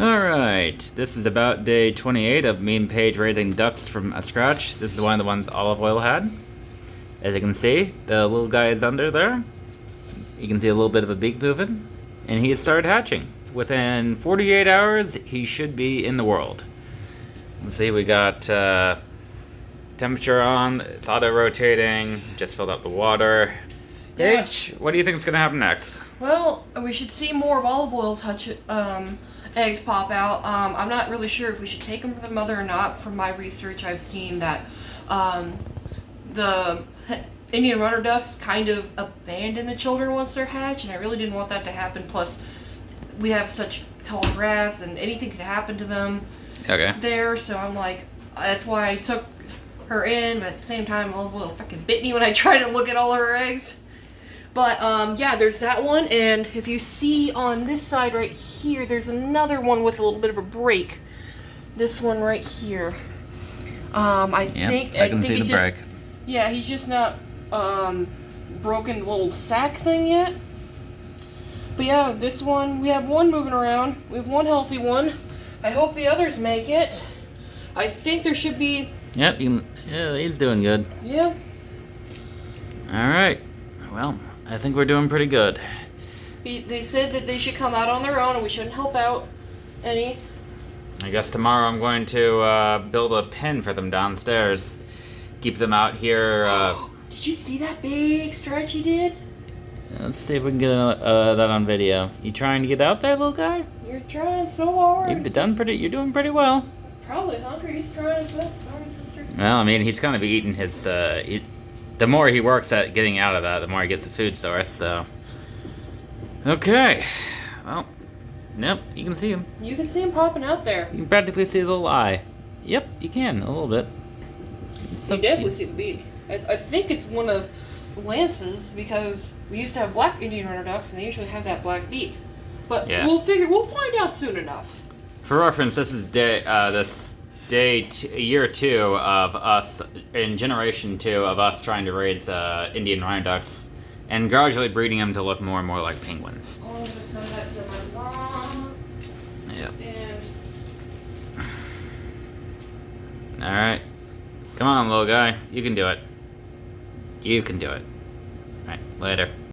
Alright, this is about day 28 of me and Paige raising ducks from scratch. This is one of the ones Olive Oil had. As you can see, the little guy is under there. You can see a little bit of a beak moving. And he has started hatching. Within 48 hours, he should be in the world. Let's see, we got temperature on, it's auto-rotating, just filled up the water. Paige, what do you think is going to happen next? Well, we should see more of Olive Oil's eggs pop out. I'm not really sure if we should take them to the mother or not. From my research, I've seen that the Indian runner ducks kind of abandon the children once they're hatched, and I really didn't want that to happen. Plus, we have such tall grass, and anything could happen to them there, so I'm like, that's why I took her in, but at the same time, Olive Oil fucking bit me when I tried to look at all her eggs. But, yeah, there's that one, and if you see on this side right here, there's another one with a little bit of a break. This one right here. I think I can see the break. Yeah, he's just not, broken the little sack thing yet. But yeah, this one, we have one moving around. We have one healthy one. I hope the others make it. I think there should be... Yep, yeah, he's doing good. Yeah. Alright, well, I think we're doing pretty good. They said that they should come out on their own and we shouldn't help out any. I guess tomorrow I'm going to build a pen for them downstairs. Keep them out here. Did you see that big stretch he did? Let's see if we can get that on video. You trying to get out there, little guy? You're trying so hard. You're doing pretty well. Probably hungry. He's trying his best. Sorry, sister. Well, I mean, he's kind of eating his. The more he works at getting out of that, the more he gets the food source. So. Okay. Well. Yep. You can see him. You can see him popping out there. You can practically see his little eye. Yep. You can a little bit. You definitely see the beak. I think it's one of Lance's, because we used to have black Indian runner ducks and they usually have that black beak. But yeah. We'll find out soon enough. For reference, this is year 2 of us, in generation 2 of us trying to raise Indian runner ducks and gradually breeding them to look more and more like penguins. I'm gonna send that to my mom. Yep. And alright. Come on, little guy. You can do it. You can do it. Alright, later.